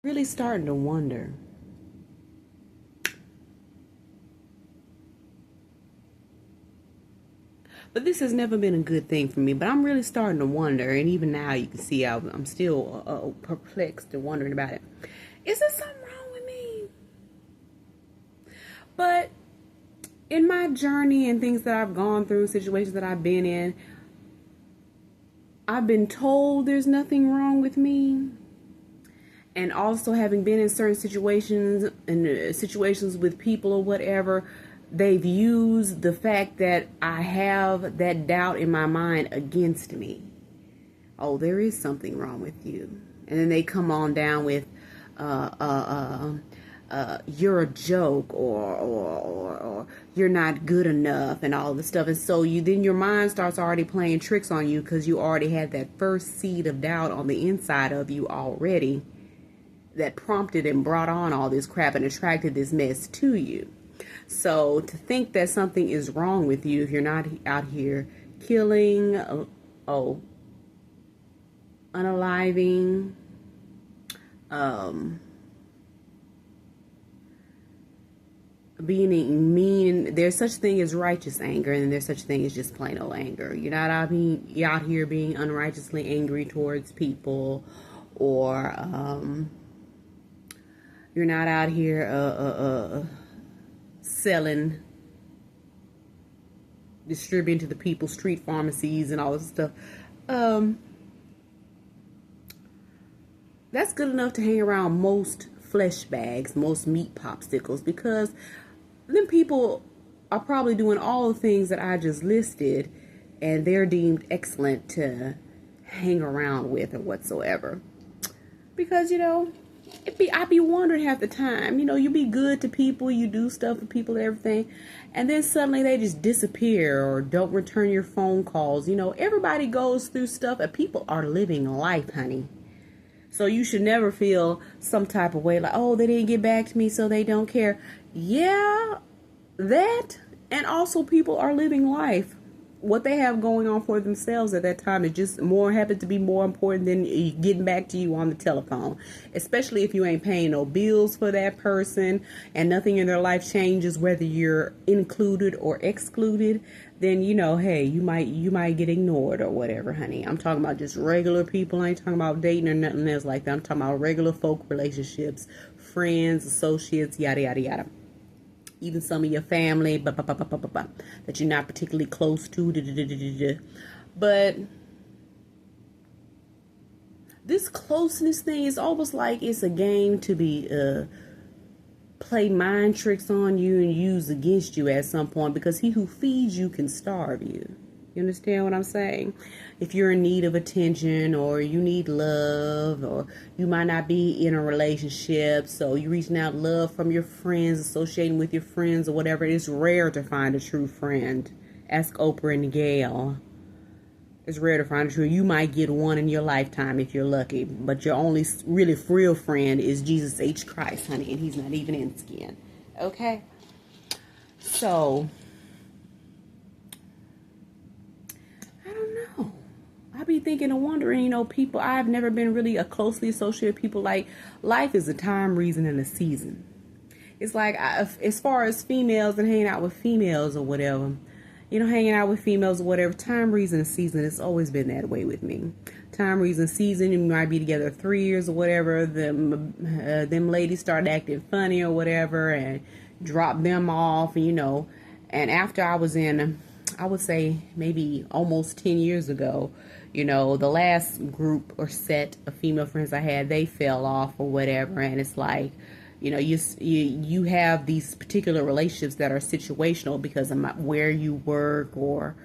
Really starting to wonder. But this has never been a good thing for me. But I'm really starting to wonder, and even now you can see I'm still perplexed and wondering about it. Is there something wrong with me? But in my journey and things that I've gone through, situations that I've been in, I've been told there's nothing wrong with me. And also having been in certain situations and situations with people or whatever, they've used the fact that I have that doubt in my mind against me. Oh, there is something wrong with you. And then they come on down with, uh, uh, you're a joke, or you're not good enough, and all this stuff. And so then your mind starts already playing tricks on you because you already had that first seed of doubt on the inside of you already that prompted and brought on all this crap and attracted this mess to you. So to think that something is wrong with you if you're not out here killing, unaliving, being mean. There's such thing as righteous anger, and there's such thing as just plain old anger. You're not out here being unrighteously angry towards people, or you're not out here selling, distributing to the people, street pharmacies and all this stuff. That's good enough to hang around most flesh bags, most meat popsicles, because then people are probably doing all the things that I just listed, and they're deemed excellent to hang around with or whatsoever. Because, I'd be wondering half the time, you be good to people, you do stuff for people and everything, and then suddenly they just disappear or don't return your phone calls. Everybody goes through stuff, and people are living life, honey. So you should never feel some type of way like, oh, they didn't get back to me, so they don't care. Yeah, that, and also people are living life. What they have going on for themselves at that time is just happens to be more important than getting back to you on the telephone. Especially if you ain't paying no bills for that person and nothing in their life changes, whether you're included or excluded, then hey, you might get ignored or whatever, honey. I'm talking about just regular people. I ain't talking about dating or nothing else like that. I'm talking about regular folk relationships, friends, associates, yada yada yada. Even some of your family, that you're not particularly close to. But this closeness thing is almost like it's a game to be play mind tricks on you and use against you at some point, because he who feeds you can starve you. You understand what I'm saying? If you're in need of attention, or you need love, or you might not be in a relationship, so you're reaching out love from your friends, associating with your friends or whatever, it's rare to find a true friend. Ask Oprah and Gail. It's rare to find a true. You might get one in your lifetime if you're lucky, but your only really real friend is Jesus H. Christ, honey, and he's not even in skin. Okay? So I be thinking and wondering, people, I've never been really a closely associated with people. Like, life is a time, reason, and a season. It's like, as far as females and hanging out with females or whatever, hanging out with females or whatever, time, reason, and season, it's always been that way with me. Time, reason, season, you might be together 3 years or whatever, them ladies start acting funny or whatever, and drop them off, and after I was in, I would say maybe almost 10 years ago, the last group or set of female friends I had, they fell off or whatever. And it's like, you have these particular relationships that are situational because of where you work, or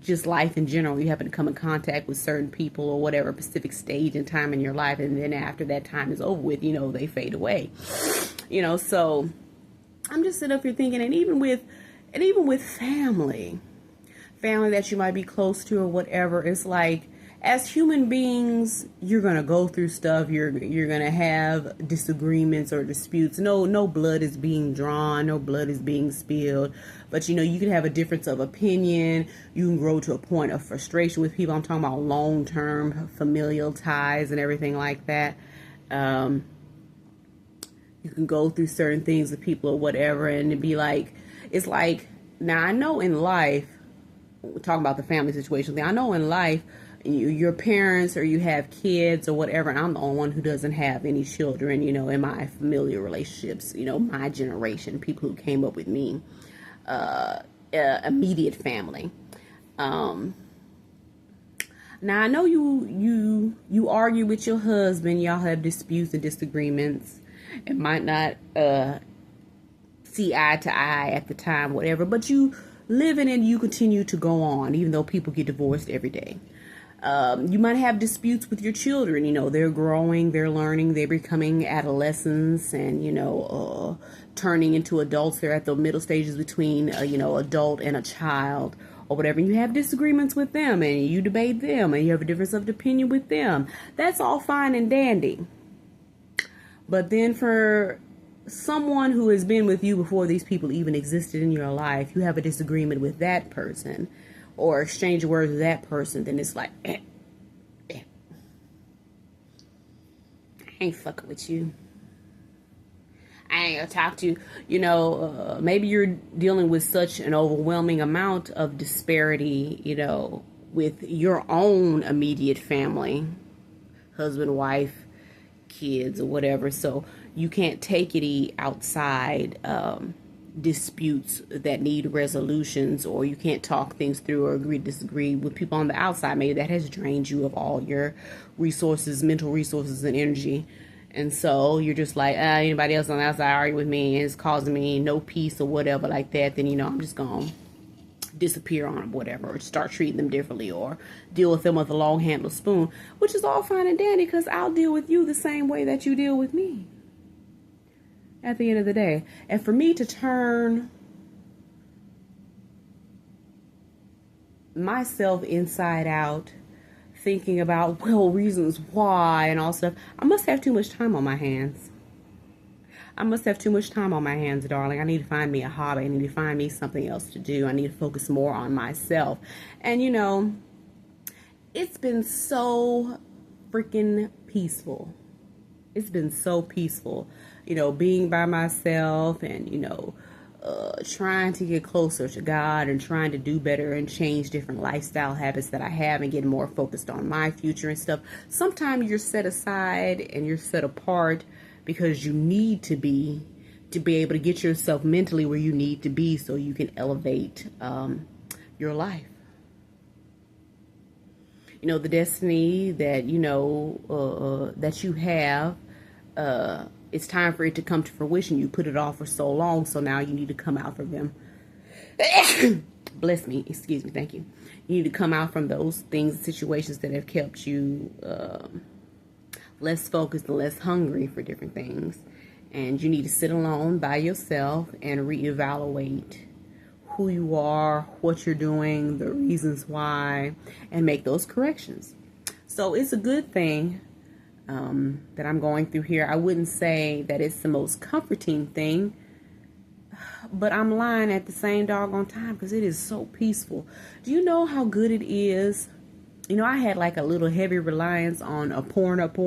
just life in general. You happen to come in contact with certain people or whatever specific stage and time in your life, and then after that time is over with, they fade away. So I'm just sitting up here thinking, and even with family that you might be close to or whatever, it's like, as human beings, you're gonna go through stuff. You're gonna have disagreements or disputes. No blood is being drawn, no blood is being spilled. But you can have a difference of opinion. You can grow to a point of frustration with people. I'm talking about long-term familial ties and everything like that. You can go through certain things with people or whatever, and it'd be like, it's like, now I know in life, we're talking about the family situation thing. I know in life, your parents or you have kids or whatever, and I'm the only one who doesn't have any children, in my familiar relationships, my generation, people who came up with me, immediate family. Now I know you argue with your husband, y'all have disputes and disagreements. It might not see eye to eye at the time, whatever, but you live in it and you continue to go on, even though people get divorced every day. You might have disputes with your children. They're growing, they're learning, they're becoming adolescents and, turning into adults. They're at the middle stages between, adult and a child or whatever. You have disagreements with them and you debate them and you have a difference of opinion with them. That's all fine and dandy. But then for someone who has been with you before these people even existed in your life, you have a disagreement with that person or exchange words with that person, then it's like, I ain't fucking with you. I ain't gonna talk to you. Maybe you're dealing with such an overwhelming amount of disparity, with your own immediate family, husband, wife, kids or whatever, so you can't take it outside disputes that need resolutions, or you can't talk things through or agree to disagree with people on the outside. Maybe that has drained you of all your resources, mental resources and energy, and so you're just like, anybody else on the outside argue with me and it's causing me no peace or whatever like that, then I'm just gonna disappear on them, whatever, or start treating them differently, or deal with them with a long handled spoon, which is all fine and dandy because I'll deal with you the same way that you deal with me at the end of the day. And for me to turn myself inside out, thinking about reasons why and all stuff, I must have too much time on my hands. Darling. I need to find me a hobby. I need to find me something else to do. I need to focus more on myself. And, it's been so freaking peaceful. It's been so peaceful, being by myself and, trying to get closer to God and trying to do better and change different lifestyle habits that I have and get more focused on my future and stuff. Sometimes you're set aside and you're set apart because you need to be able to get yourself mentally where you need to be so you can elevate your life. The destiny that, that you have, it's time for it to come to fruition. You put it off for so long, so now you need to come out from them. Bless me. Excuse me. Thank you. You need to come out from those things, situations that have kept you less focused and less hungry for different things. And you need to sit alone by yourself and reevaluate who you are, what you're doing, the reasons why, and make those corrections. So it's a good thing that I'm going through here. I wouldn't say that it's the most comforting thing, but I'm lying at the same doggone time because it is so peaceful. Do you know how good it is? I had like a little heavy reliance on a pouring up,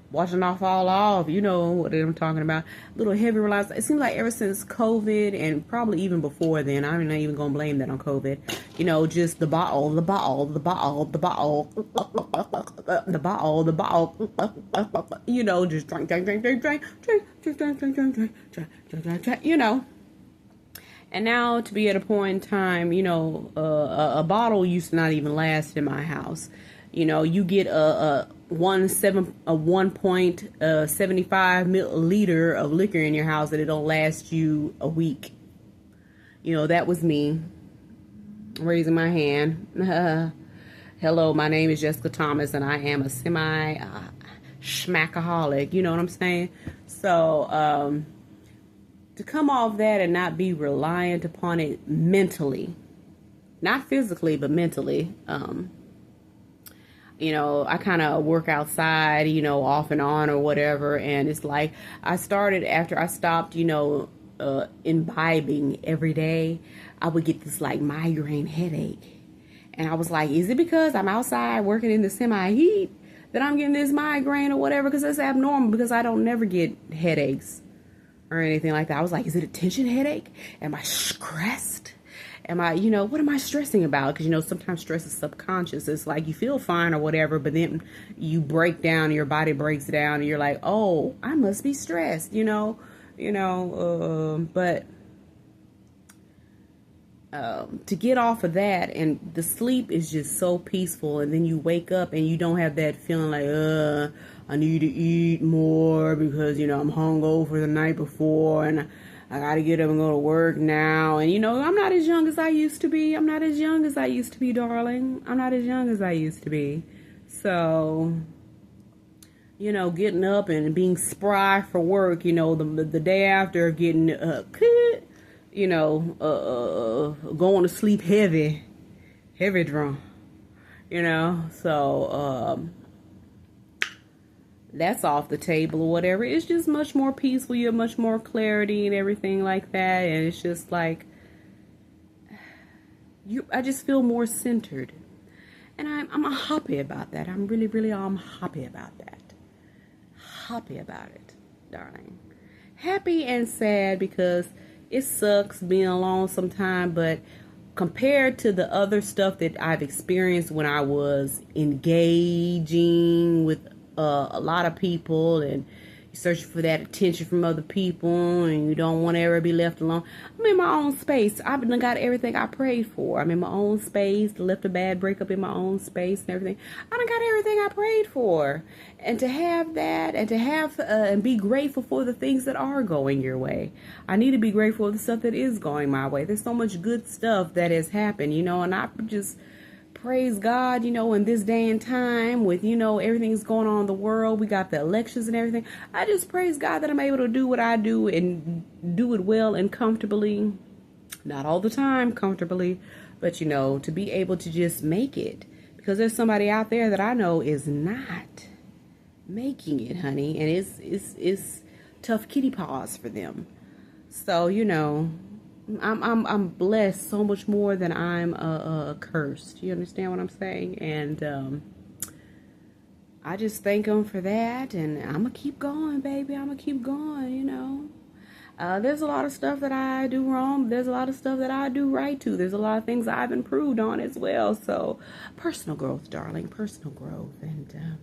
washing off all off. You know what I'm talking about. Little heavy reliance. It seems like ever since COVID, and probably even before then, I'm not even going to blame that on COVID. Just the bottle. Just drink. And now to be at a point in time, a bottle used to not even last in my house. You get a 1.75 milliliter of liquor in your house that it'll last you a week. That was me raising my hand. Hello, my name is Jessica Thomas, and I am a schmackaholic. You know what I'm saying? So, to come off that and not be reliant upon it mentally, not physically, but mentally, You know, I kind of work outside, you know, off and on or whatever. And it's like I started after I stopped, you know, imbibing every day, I would get this like migraine headache. And I was like, is it because I'm outside working in the semi heat that I'm getting this migraine or whatever? Because that's abnormal because I don't never get headaches or anything like that. I was like, is it a tension headache? Am I stressed? Am I, you know, what am I stressing about? Because, you know, sometimes stress is subconscious. It's like you feel fine or whatever, but then you break down and your body breaks down and you're like, oh, I must be stressed, but to get off of that, and the sleep is just so peaceful, and then you wake up and you don't have that feeling like, I need to eat more because, you know, I'm hungover the night before and I gotta get up and go to work now. And, you know, I'm not as young as I used to be. I'm not as young as I used to be, darling. I'm not as young as I used to be. So, you know, getting up and being spry for work, you know, the day after getting, going to sleep heavy drunk, you know. So, that's off the table or whatever. It's just much more peaceful. You have much more clarity and everything like that. And it's just like, I just feel more centered. And I'm happy about that. I'm really, really, I'm happy about that. Happy about it, darling. Happy and sad because it sucks being alone sometimes, but compared to the other stuff that I've experienced when I was engaging with a lot of people and searching for that attention from other people and you don't want to ever be left alone. I'm in my own space. I've got everything I prayed for. I'm in my own space, left a bad breakup in my own space and everything. I done got everything I prayed for. And to have that and to have and be grateful for the things that are going your way. I need to be grateful for the stuff that is going my way. There's so much good stuff that has happened, you know, and I just praise God, you know, in this day and time with, you know, everything's going on in the world. We got the elections and everything. I just praise God that I'm able to do what I do and do it well and comfortably. Not all the time comfortably, but, you know, to be able to just make it. Because there's somebody out there that I know is not making it, honey. And it's tough kitty paws for them. So, you know, I'm blessed so much more than I'm cursed. You understand what I'm saying? And I just thank him for that, and I'm gonna keep going, baby. I'm gonna keep going. You know, there's a lot of stuff that I do wrong. There's a lot of stuff that I do right too. There's a lot of things I've improved on as well. So, personal growth, darling, personal growth, and